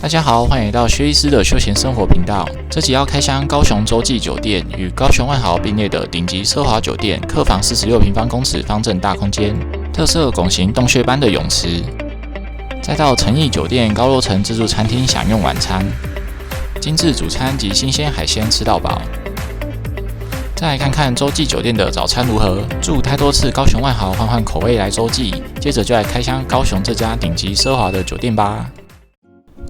大家好，欢迎来到薛医师的休闲生活频道。这集要开箱高雄洲际酒店与高雄万豪并列的顶级奢华酒店，客房46平方公尺方正大空间，特色拱形洞穴般的泳池，再到诚毅酒店高楼层自助餐厅享用晚餐，精致主餐及新鲜海鲜吃到饱。再来看看洲际酒店的早餐如何？住太多次高雄万豪，换换口味来洲际。接着就来开箱高雄这家顶级奢华的酒店吧。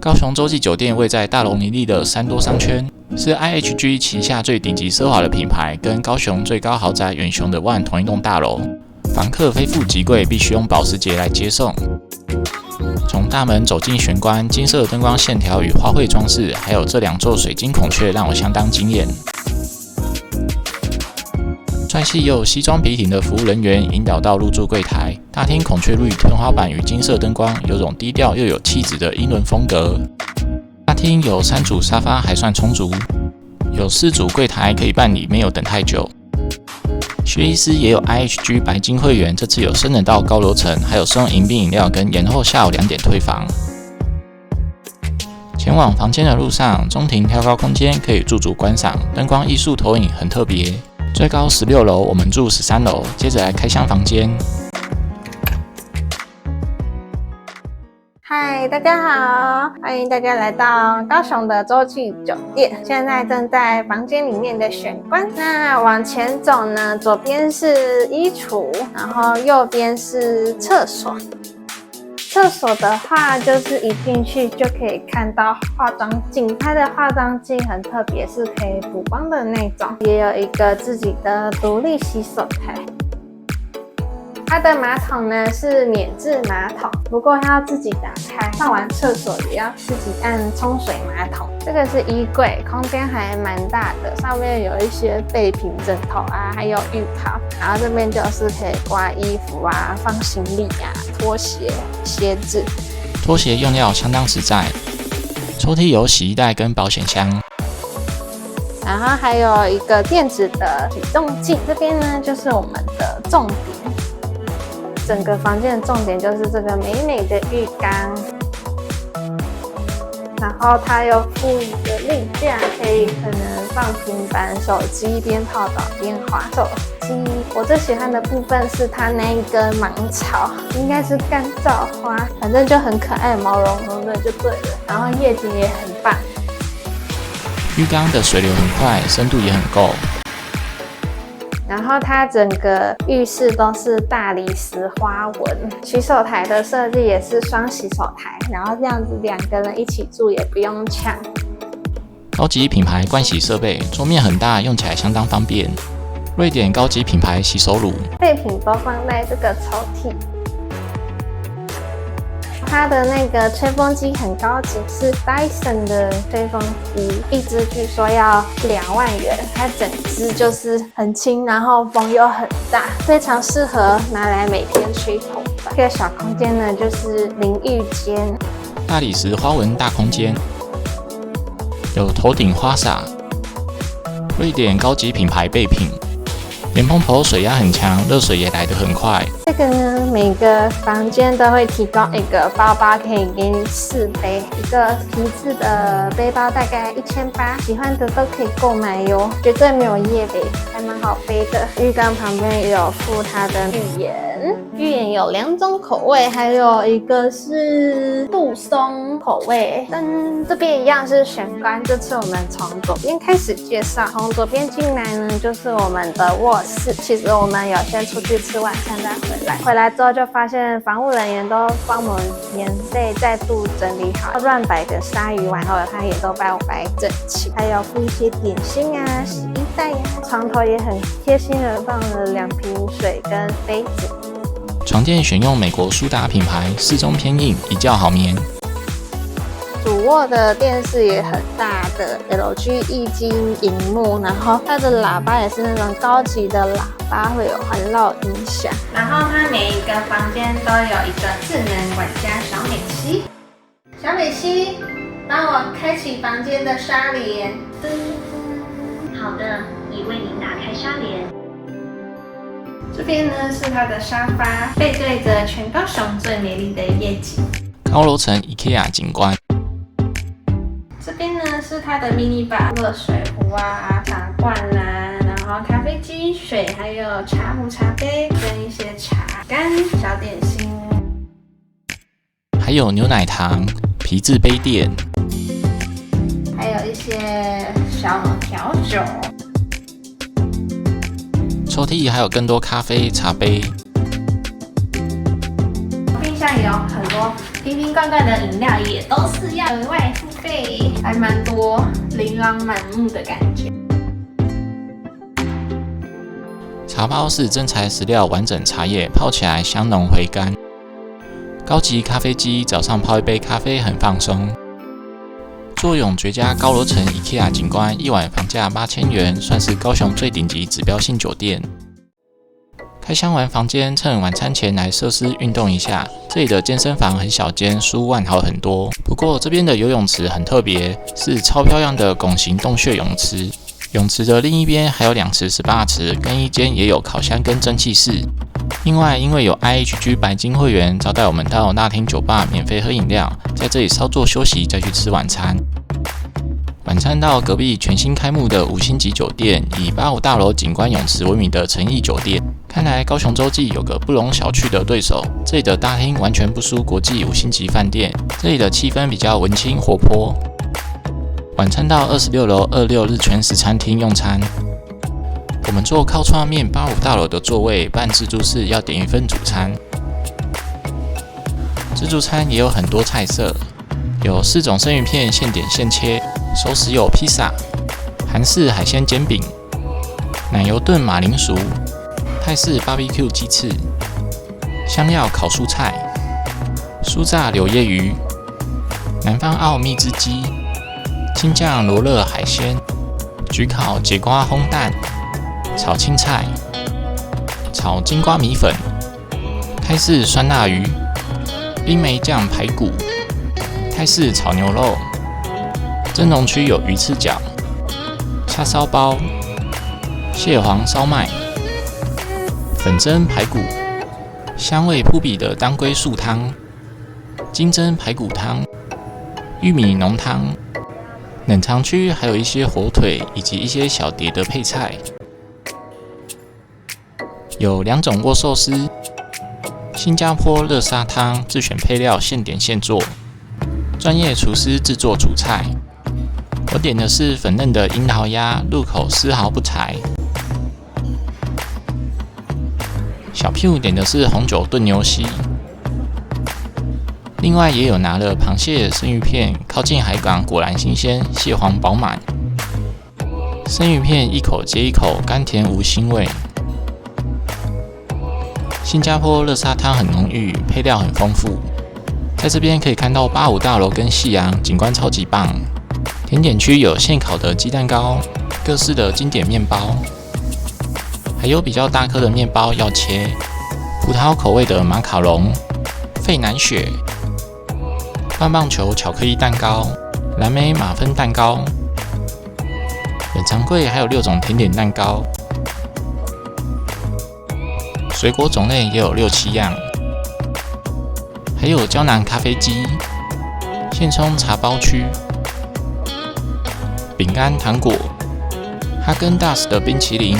高雄洲际酒店位在大楼林立的三多商圈，是 IHG 旗下最顶级奢华的品牌，跟高雄最高豪宅远雄的万同一栋大楼。房客非富即贵，必须用保时捷来接送。从大门走进玄关，金色灯光线条与花卉装饰，还有这2座水晶孔雀，让我相当惊艳。帅气又西装笔挺的服务人员引导到入住柜台，大厅孔雀绿天花板与金色灯光，有种低调又有气质的英伦风格。大厅有3组沙发，还算充足，有4组柜台可以办理，没有等太久。薛医师也有 IHG 白金会员，这次有升等到高楼层，还有送迎宾饮料跟延后下午2点退房。前往房间的路上，中庭挑高空间可以驻足观赏，灯光艺术投影很特别。最高16楼，我们住13楼。接着来开箱房间。嗨，大家好，欢迎大家来到高雄的洲际酒店。现在正在房间里面的玄关。那往前走呢，左边是衣橱，然后右边是厕所。厕所的话，就是一进去就可以看到化妆镜，它的化妆镜很特别，是可以补光的那种，也有一个自己的独立洗手台。它的马桶呢是免治马桶，不过它要自己打开，上完厕所也要自己按冲水马桶。这个是衣柜，空间还蛮大的，上面有一些备品、枕头啊，还有浴袍。然后这边就是可以挂衣服啊、放行李啊、拖鞋、鞋子。拖鞋用料相当实在，抽屉有洗衣袋跟保险箱。然后还有一个电子的体重计，这边呢就是我们的重点。整个房间的重点就是这个美美的浴缸，然后它有附一个立架，可以可能放平板、手机，边泡澡边滑手机。我最喜欢的部分是它那一根芒草，应该是干燥花，反正就很可爱，毛茸茸的就对了。然后夜景也很棒，浴缸的水流很快，深度也很够。然后它整个浴室都是大理石花纹，洗手台的设计也是双洗手台，然后这样子2个人一起住也不用抢。高级品牌盥洗设备，桌面很大，用起来相当方便。瑞典高级品牌洗手乳，备品都放在这个抽屉。它的那个吹风机很高级，是 Dyson 的吹风机，一支据说要2万元，它整支就是很轻，然后风又很大，非常适合拿来每天吹头发。这个小空间呢，就是淋浴间，大理石花纹大空间，有头顶花洒，瑞典高级品牌备品，莲蓬头水压很强，热水也来得很快。这个呢，每个房间都会提供一个包包，可以给你试背。一个皮质的背包大概1800，喜欢的都可以购买哟，绝对没有业配，还蛮好背的。浴缸旁边也有附它的浴盐，浴盐有2种口味，还有一个是杜松口味。跟这边一样是玄关，这次我们从左边开始介绍，从左边进来呢，就是我们的卧室。其实我们有先出去吃晚餐再回来之后就发现房务人员都帮我们免费再度整理好，乱摆的鲨鱼碗后他也都帮我摆整齐，还有附一些点心啊、洗衣袋啊，床头也很贴心的放了2瓶水跟杯子。床垫选用美国舒达品牌，适中偏硬，一觉好眠。主卧的电视也很大的 LG 液晶萤幕，然后它的喇叭也是那种高级的喇叭，会有环绕音响。然后它每一个房间都有一个智能管家小美西。小美西，帮我开启房间的纱帘。好的，已为您打开纱帘。这边呢是它的沙发，背对着全高雄最美丽的夜景。高楼层 IKEA 景观，这边呢是它的 mini bar， 热水壶啊、茶罐啊，然后咖啡机、水，还有茶壶、茶杯跟一些茶干、小点心，还有牛奶糖、皮质杯垫，还有一些小调酒。抽屉还有更多咖啡、茶杯。冰箱也有很多瓶瓶罐罐的饮料，也都是要额外付费，还蛮多，琳琅满目的感觉。茶包是真材实料完整茶叶，泡起来香浓回甘。高级咖啡机，早上泡一杯咖啡很放松。坐拥绝佳高楼层 IKEA 景观，一晚房价8000元，算是高雄最顶级指标性酒店。开箱完房间，趁晚餐前来设施运动一下。这里的健身房很小间，舒万好很多。不过这边的游泳池很特别，是超漂亮的拱形洞穴泳池。泳池的另一边还有2池18池，更衣间也有烤箱跟蒸汽室。另外，因为有 IHG 白金会员招待我们到大厅酒吧免费喝饮料，在这里稍作休息再去吃晚餐。晚餐到隔壁全新开幕的5星级酒店，以85大楼景观泳池闻名的诚毅酒店。看来高雄洲际有个不容小觑的对手，这里的大厅完全不输国际5星级饭店，这里的气氛比较文青活泼。晚餐到26楼26日全食餐厅用餐，我们坐靠窗面85大楼的座位，办自助式要点1份主餐。自助餐也有很多菜色，有4种生鱼片现点现切，熟食有披萨、韩式海鲜煎饼、奶油炖马铃薯、泰式 BBQ 鸡翅、香料烤蔬菜、酥炸柳叶鱼、南方澳蜜汁鸡、青酱罗勒海鲜、焗烤节瓜烘蛋、炒青菜、炒金瓜米粉、泰式酸辣鱼、冰梅酱排骨、泰式炒牛肉。蒸笼区有鱼翅饺、叉烧包、蟹黄烧麦、粉蒸排骨、香味扑鼻的当归素汤、金针排骨汤、玉米浓汤。冷藏区还有一些火腿以及一些小碟的配菜，有2种握寿司、新加坡热沙汤，自选配料现点现做，专业厨师制作主菜。我点的是粉嫩的樱桃鸭，入口丝毫不柴。小屁股点的是红酒炖牛膝。另外也有拿了螃蟹生鱼片，靠近海港果然新鲜，蟹黄饱满。生鱼片一口接一口，甘甜无腥味。新加坡热沙汤很浓郁，配料很丰富。在这边可以看到85大楼跟夕阳，景观超级棒。甜点区有现烤的鸡蛋糕，各式的经典面包，还有比较大颗的面包要切，葡萄口味的马卡龙、费南雪、棒棒球巧克力蛋糕、蓝莓马芬蛋糕。冷藏柜还有6种甜点蛋糕，水果种类也有6、7样，还有胶囊咖啡机、现冲茶包区、饼干糖果、哈根达斯的冰淇淋。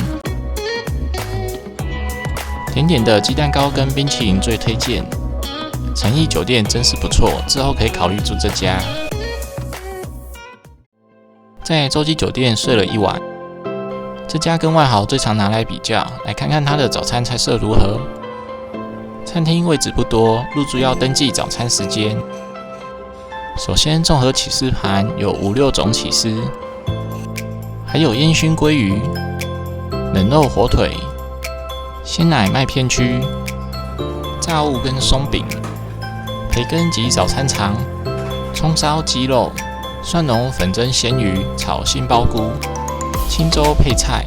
甜点的鸡蛋糕跟冰淇淋最推荐。诚毅酒店真是不错，之后可以考虑住这家。在洲际酒店睡了1晚，这家跟万豪最常拿来比较，来看看它的早餐菜色如何。餐厅位置不多，入住要登记早餐时间。首先，综合起司盘有5、6种起司，还有烟熏鲑鱼、冷肉火腿、鲜奶麦片区、炸物跟松饼、培根及早餐肠、葱烧鸡肉、蒜蓉粉蒸鲜鱼、炒杏鲍菇、清粥配菜。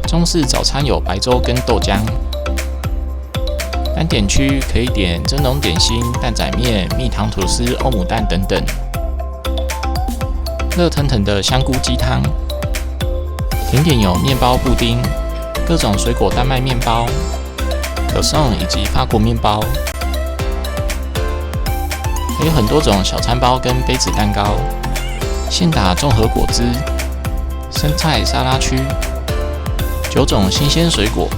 中式早餐有白粥跟豆浆。单点区可以点蒸笼点心、蛋仔面、蜜糖吐司、欧姆蛋等等。热腾腾的香菇鸡汤。甜点有面包布丁、各种水果丹麦面包、可颂以及法国面包，还有很多种小餐包跟杯子蛋糕。现打综合果汁、生菜沙拉区、9种新鲜水果、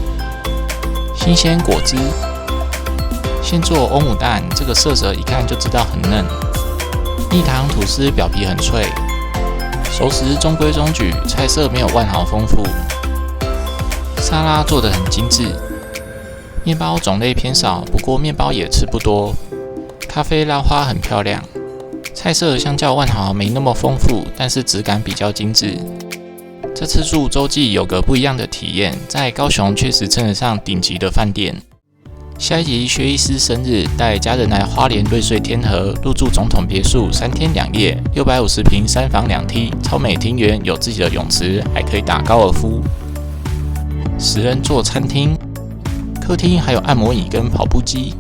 新鲜果汁。现做欧姆蛋，这个色泽一看就知道很嫩。蜜糖吐司表皮很脆，熟食中规中矩，菜色没有万豪丰富。沙拉做得很精致，面包种类偏少，不过面包也吃不多。咖啡拉花很漂亮，菜色相较万豪没那么丰富，但是质感比较精致。这次住洲际有个不一样的体验，在高雄确实称得上顶级的饭店。下一集薛医师生日，带家人来花莲瑞穗天河入住总统别墅3天2夜，650平3房2厅，超美庭园，有自己的泳池，还可以打高尔夫。10人座餐厅，客厅还有按摩椅跟跑步机。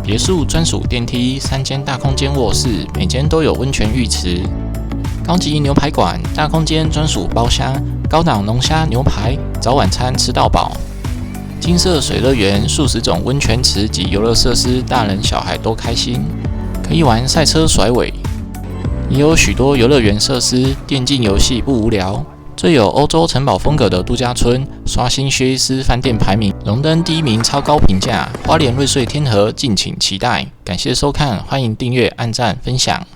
别墅专属电梯，3间大空间卧室，每间都有温泉浴池。高级牛排馆，大空间专属包厢，高档龙虾牛排，早晚餐吃到饱。金色水乐园，数十种温泉池及游乐设施，大人小孩都开心。可以玩赛车甩尾，也有许多游乐园设施，电竞游戏不无聊。最有欧洲城堡风格的度假村，刷新薛医师饭店排名，荣登第1名，超高评价。花莲瑞穗天河，敬请期待。感谢收看，欢迎订阅、按赞、分享。